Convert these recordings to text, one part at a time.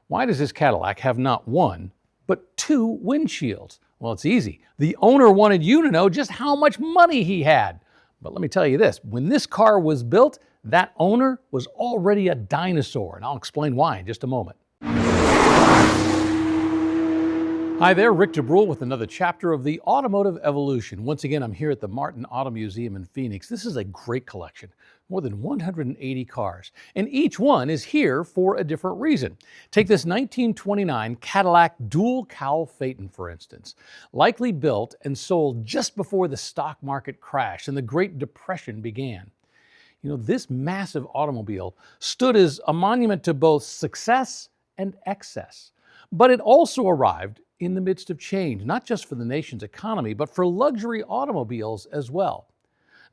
Why does this Cadillac have not one, but two windshields? Well, it's easy. The owner wanted you to know just how much money he had. But let me tell you this, when this car was built, that owner was already a dinosaur, and I'll explain why in just a moment. Hi there, Rick DeBrule with another chapter of the Automotive Evolution. Once again, I'm here at the Martin Auto Museum in Phoenix. This is a great collection, more than 180 cars, and each one is here for a different reason. Take this 1929 Cadillac Dual Cowl Phaeton, for instance, likely built and sold just before the stock market crashed and the Great Depression began. You know, this massive automobile stood as a monument to both success and excess, but it also arrived in the midst of change, not just for the nation's economy, but for luxury automobiles as well.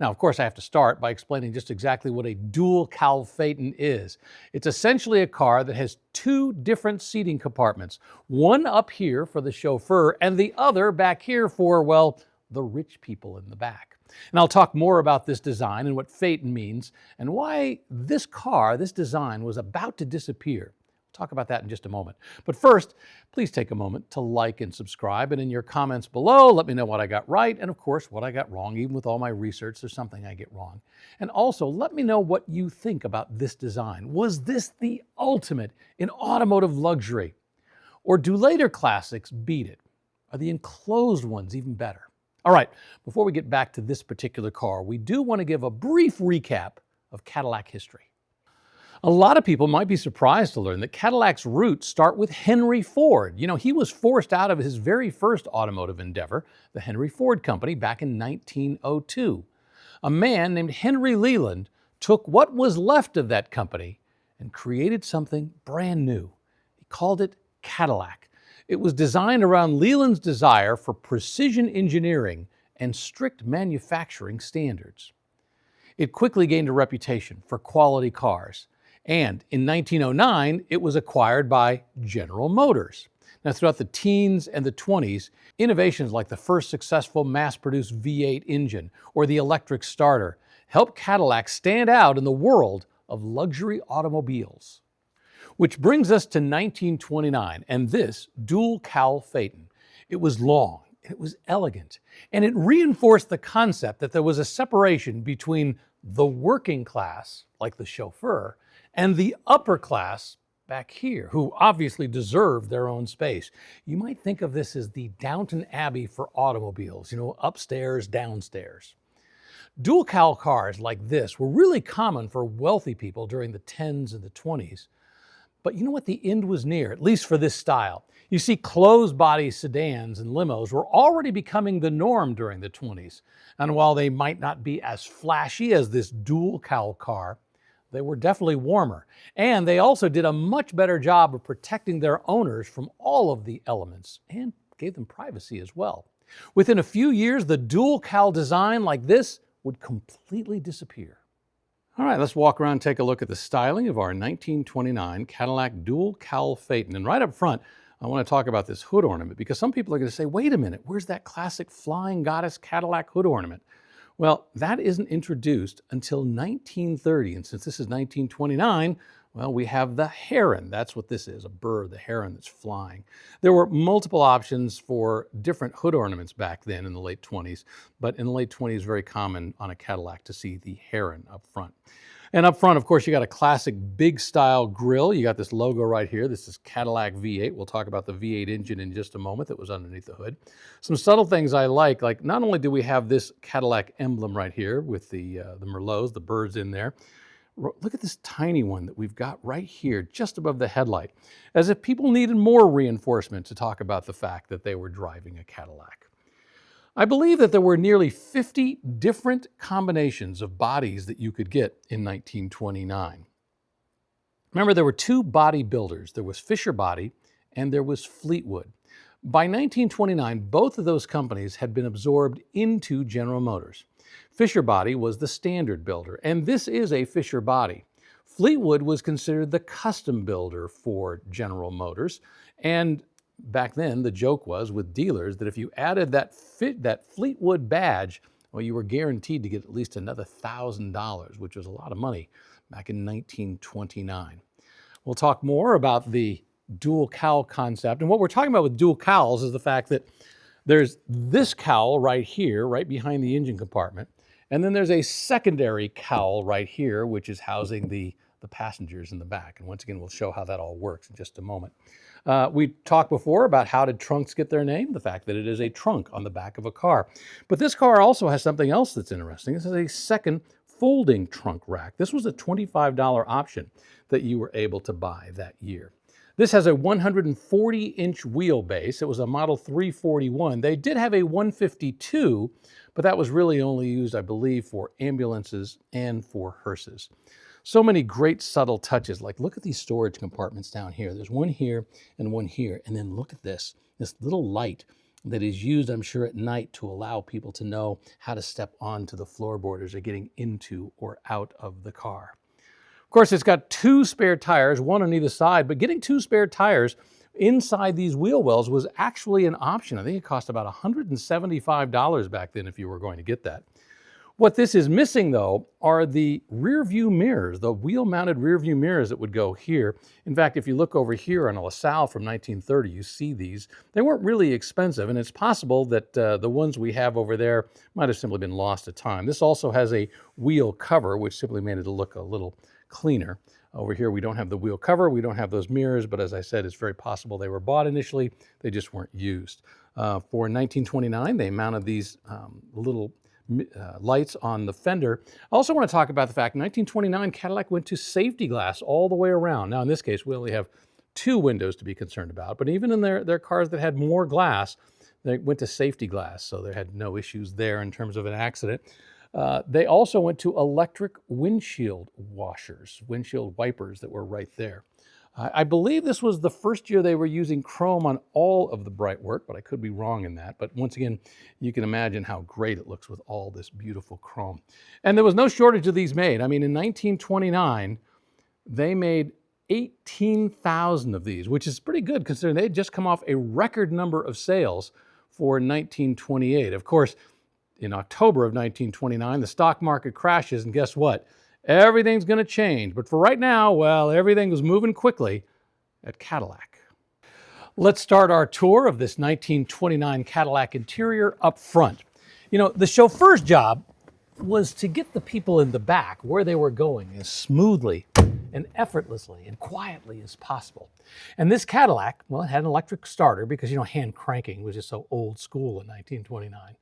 Now, of course, I have to start by explaining just exactly what a dual cowl Phaeton is. It's essentially a car that has two different seating compartments, one up here for the chauffeur and the other back here for, well, the rich people in the back. And I'll talk more about this design and what Phaeton means and why this car, this design, was about to disappear. Talk about that in just a moment. But first, please take a moment to like and subscribe. And in your comments below, let me know what I got right and, of course, what I got wrong. Even with all my research, there's something I get wrong. And also, let me know what you think about this design. Was this the ultimate in automotive luxury? Or do later classics beat it? Are the enclosed ones even better? All right, before we get back to this particular car, we do want to give a brief recap of Cadillac history. A lot of people might be surprised to learn that Cadillac's roots start with Henry Ford. You know, he was forced out of his very first automotive endeavor, the Henry Ford Company, back in 1902. A man named Henry Leland took what was left of that company and created something brand new. He called it Cadillac. It was designed around Leland's desire for precision engineering and strict manufacturing standards. It quickly gained a reputation for quality cars. And in 1909, it was acquired by General Motors. Now, throughout the teens and the 20s, innovations like the first successful mass-produced V8 engine or the electric starter helped Cadillac stand out in the world of luxury automobiles. Which brings us to 1929 and this dual cowl Phaeton. It was long, it was elegant, and it reinforced the concept that there was a separation between the working class, like the chauffeur, and the upper class back here, who obviously deserve their own space. You might think of this as the Downton Abbey for automobiles, you know, upstairs, downstairs. Dual cowl cars like this were really common for wealthy people during the 10s and the 20s. But you know what? The end was near, at least for this style. You see, closed body sedans and limos were already becoming the norm during the 20s. And while they might not be as flashy as this dual cowl car, they were definitely warmer. And they also did a much better job of protecting their owners from all of the elements and gave them privacy as well. Within a few years, the dual cowl design like this would completely disappear. All right, let's walk around and take a look at the styling of our 1929 Cadillac Dual Cowl Phaeton. And right up front, I want to talk about this hood ornament because some people are going to say, wait a minute, where's that classic Flying Goddess Cadillac hood ornament? Well, that isn't introduced until 1930, and since this is 1929, well, we have the heron. That's what this is, a bird, the heron that's flying. There were multiple options for different hood ornaments back then in the late 20s, but in the late 20s, very common on a Cadillac to see the heron up front. And up front, of course, you got a classic big style grille. You got this logo right here. This is Cadillac V8. We'll talk about the V8 engine in just a moment that was underneath the hood. Some subtle things I like not only do we have this Cadillac emblem right here with the Merlots, the birds in there. Look at this tiny one that we've got right here, just above the headlight, as if people needed more reinforcement to talk about the fact that they were driving a Cadillac. I believe that there were nearly 50 different combinations of bodies that you could get in 1929. Remember, there were two body builders. There was Fisher Body and there was Fleetwood. By 1929, both of those companies had been absorbed into General Motors. Fisher Body was the standard builder, and this is a Fisher Body. Fleetwood was considered the custom builder for General Motors, and back then, the joke was with dealers that if you added that Fleetwood badge, well, you were guaranteed to get at least another $1,000, which was a lot of money back in 1929. We'll talk more about the dual cowl concept. And what we're talking about with dual cowls is the fact that there's this cowl right here, right behind the engine compartment. And then there's a secondary cowl right here, which is housing the passengers in the back. And once again, we'll show how that all works in just a moment. We talked before about how did trunks get their name, the fact that it is a trunk on the back of a car. But this car also has something else that's interesting. This is a second folding trunk rack. This was a $25 option that you were able to buy that year. This has a 140-inch wheelbase. It was a Model 341. They did have a 152, but that was really only used, I believe, for ambulances and for hearses. So many great subtle touches, like look at these storage compartments down here. There's one here and one here. And then look at this little light that is used, I'm sure, at night to allow people to know how to step onto the floorboards or getting into or out of the car. Of course, it's got two spare tires, one on either side, but getting two spare tires inside these wheel wells was actually an option. I think it cost about $175 back then if you were going to get that. What this is missing, though, are the rear view mirrors, the wheel-mounted rear view mirrors that would go here. In fact, if you look over here on a LaSalle from 1930, you see these. They weren't really expensive, and it's possible that the ones we have over there might have simply been lost to time. This also has a wheel cover, which simply made it look a little cleaner. Over here, we don't have the wheel cover, we don't have those mirrors, but as I said, it's very possible they were bought initially, they just weren't used. For 1929, they mounted these little lights on the fender. I also want to talk about the fact in 1929, Cadillac went to safety glass all the way around. Now, in this case, we only have two windows to be concerned about, but even in their cars that had more glass, they went to safety glass, so they had no issues there in terms of an accident. They also went to electric windshield washers, windshield wipers that were right there. I believe this was the first year they were using chrome on all of the bright work, but I could be wrong in that. But once again, you can imagine how great it looks with all this beautiful chrome. And there was no shortage of these made. I mean, in 1929, they made 18,000 of these, which is pretty good considering they had just come off a record number of sales for 1928. Of course, in October of 1929, the stock market crashes, and guess what? Everything's going to change. But for right now, well, everything was moving quickly at Cadillac. Let's start our tour of this 1929 Cadillac interior up front. You know, the chauffeur's job was to get the people in the back where they were going as smoothly and effortlessly and quietly as possible. And this Cadillac, well, it had an electric starter because, you know, hand cranking was just so old school in 1929.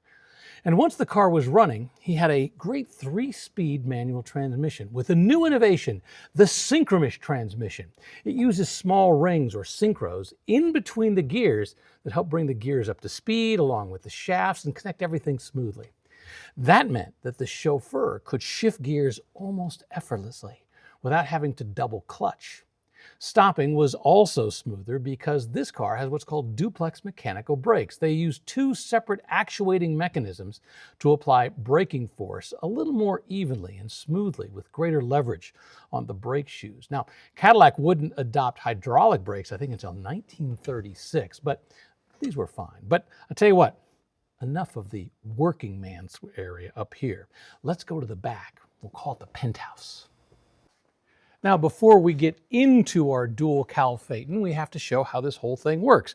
And once the car was running, he had a great 3-speed manual transmission with a new innovation, the synchronous transmission. It uses small rings or synchros in between the gears that help bring the gears up to speed along with the shafts and connect everything smoothly. That meant that the chauffeur could shift gears almost effortlessly without having to double clutch. Stopping was also smoother because this car has what's called duplex mechanical brakes. They use two separate actuating mechanisms to apply braking force a little more evenly and smoothly with greater leverage on the brake shoes. Now, Cadillac wouldn't adopt hydraulic brakes, I think, until 1936, but these were fine. But I'll tell you what, enough of the working man's area up here. Let's go to the back. We'll call it the penthouse. Now, before we get into our dual cowl Phaeton, we have to show how this whole thing works.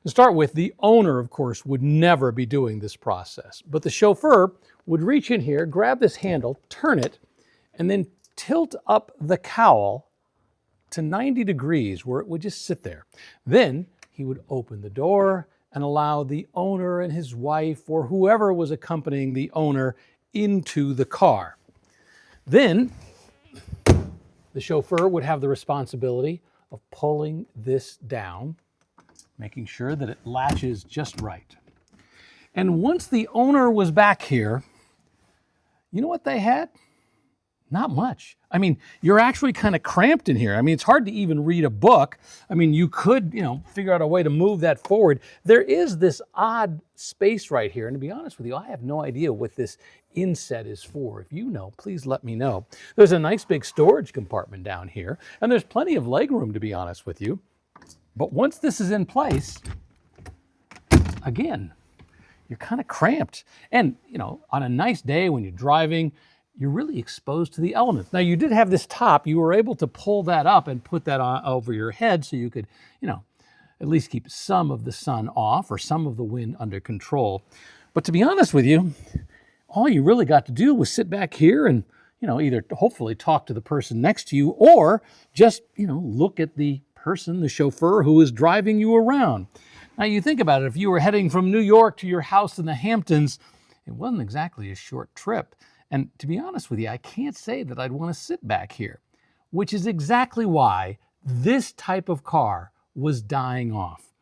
To start with, the owner, of course, would never be doing this process, but the chauffeur would reach in here, grab this handle, turn it, and then tilt up the cowl to 90 degrees where it would just sit there. Then he would open the door and allow the owner and his wife or whoever was accompanying the owner into the car. Then the chauffeur would have the responsibility of pulling this down, making sure that it latches just right. And once the owner was back here, you know what they had? Not much. I mean, you're actually kind of cramped in here. I mean, it's hard to even read a book. I mean, you could, figure out a way to move that forward. There is this odd space right here. And to be honest with you, I have no idea what this inset is for. If you know, please let me know. There's a nice big storage compartment down here, and there's plenty of leg room, to be honest with you. But once this is in place, again, you're kind of cramped. And, on a nice day when you're driving, you're really exposed to the elements. Now, you did have this top. You were able to pull that up and put that on over your head so you could, at least keep some of the sun off or some of the wind under control. But to be honest with you, all you really got to do was sit back here and, either hopefully talk to the person next to you or just, look at the person, the chauffeur who is driving you around. Now, you think about it. If you were heading from New York to your house in the Hamptons, it wasn't exactly a short trip. And to be honest with you, I can't say that I'd want to sit back here, which is exactly why this type of car was dying off.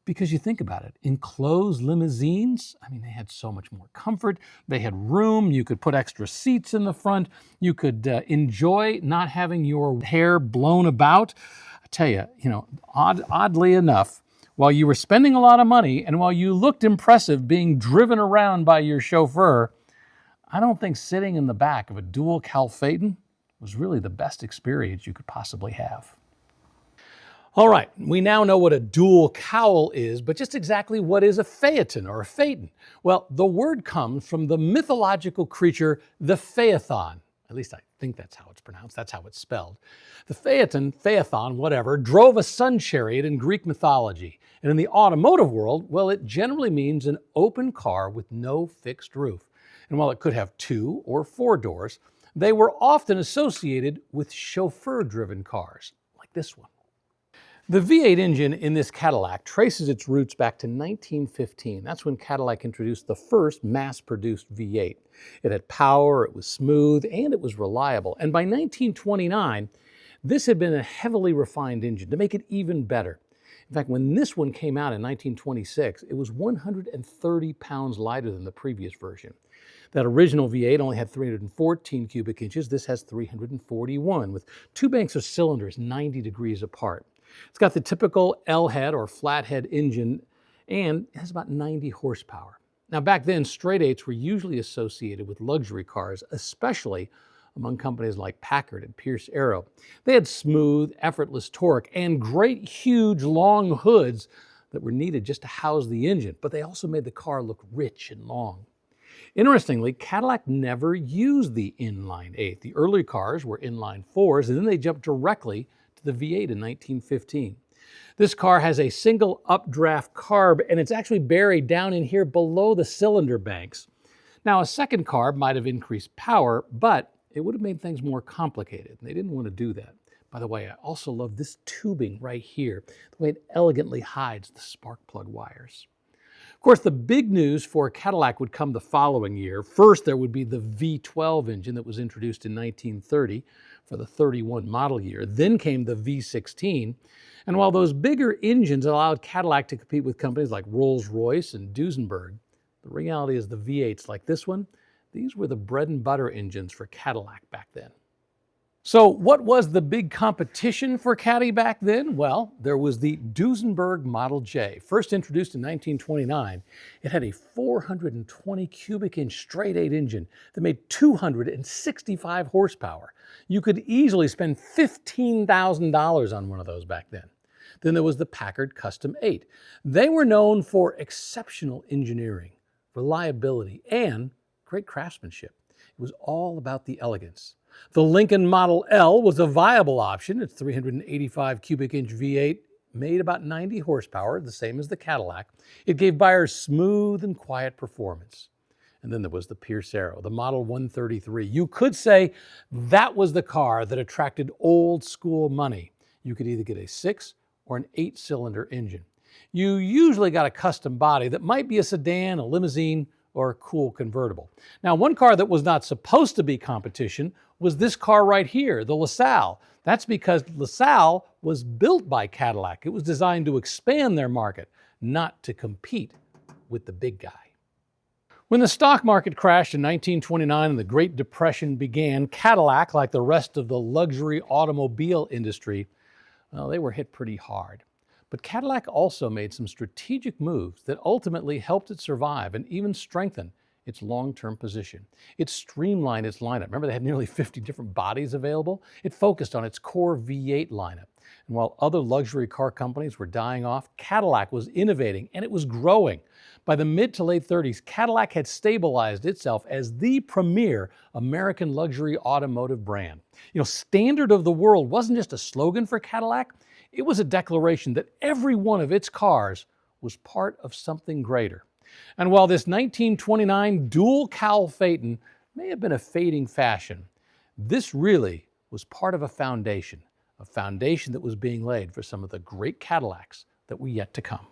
Because you think about it, enclosed limousines, they had so much more comfort. They had room. You could put extra seats in the front. You could enjoy not having your hair blown about. I tell you, oddly enough, while you were spending a lot of money and while you looked impressive being driven around by your chauffeur, I don't think sitting in the back of a dual cowl Phaeton was really the best experience you could possibly have. All right, we now know what a dual cowl is, but just exactly what is a phaeton or a phaeton? Well, the word comes from the mythological creature, the phaethon. At least I think that's how it's pronounced, that's how it's spelled. The phaethon, whatever, drove a sun chariot in Greek mythology. And in the automotive world, well, it generally means an open car with no fixed roof. And while it could have 2 or 4 doors, they were often associated with chauffeur-driven cars, like this one. The V8 engine in this Cadillac traces its roots back to 1915. That's when Cadillac introduced the first mass-produced V8. It had power, it was smooth, and it was reliable. And by 1929, this had been a heavily refined engine to make it even better. In fact, when this one came out in 1926, it was 130 pounds lighter than the previous version. That original V8 only had 314 cubic inches. This has 341, with 2 banks of cylinders 90 degrees apart. It's got the typical L-head or flathead engine, and it has about 90 horsepower. Now, back then, straight-eights were usually associated with luxury cars, especially among companies like Packard and Pierce Arrow. They had smooth, effortless torque and great, huge, long hoods that were needed just to house the engine, but they also made the car look rich and long. Interestingly, Cadillac never used the inline 8. The early cars were inline 4s, and then they jumped directly to the V8 in 1915. This car has a single updraft carb, and it's actually buried down in here below the cylinder banks. Now, a second carb might have increased power, but it would have made things more complicated, and they didn't want to do that. By the way, I also love this tubing right here, the way it elegantly hides the spark plug wires. Of course, the big news for Cadillac would come the following year. First, there would be the V12 engine that was introduced in 1930 for the 31 model year. Then came the V16. And while those bigger engines allowed Cadillac to compete with companies like Rolls-Royce and Duesenberg, the reality is the V8s like this one, these were the bread and butter engines for Cadillac back then. So what was the big competition for Caddy back then? Well, there was the Duesenberg Model J. First introduced in 1929, it had a 420 cubic inch straight-eight engine that made 265 horsepower. You could easily spend $15,000 on one of those back then. Then there was the Packard Custom 8. They were known for exceptional engineering, reliability, and great craftsmanship. It was all about the elegance. The Lincoln Model L was a viable option. Its 385 cubic inch V8 made about 90 horsepower, the same as the Cadillac. It gave buyers smooth and quiet performance. And then there was the Pierce Arrow, the Model 133. You could say that was the car that attracted old school money. You could either get a 6 or an 8-cylinder engine. You usually got a custom body that might be a sedan, a limousine, or a cool convertible. Now, one car that was not supposed to be competition was this car right here, the LaSalle. That's because LaSalle was built by Cadillac. It was designed to expand their market, not to compete with the big guy. When the stock market crashed in 1929 and the Great Depression began, Cadillac, like the rest of the luxury automobile industry, well, they were hit pretty hard. But Cadillac also made some strategic moves that ultimately helped it survive and even strengthen its long-term position. It streamlined its lineup. Remember, they had nearly 50 different bodies available? It focused on its core V8 lineup. And while other luxury car companies were dying off, Cadillac was innovating and it was growing. By the mid to late 30s, Cadillac had stabilized itself as the premier American luxury automotive brand. Standard of the world wasn't just a slogan for Cadillac, it was a declaration that every one of its cars was part of something greater. And while this 1929 Dual Cowl Phaeton may have been a fading fashion, this really was part of a foundation that was being laid for some of the great Cadillacs that were yet to come.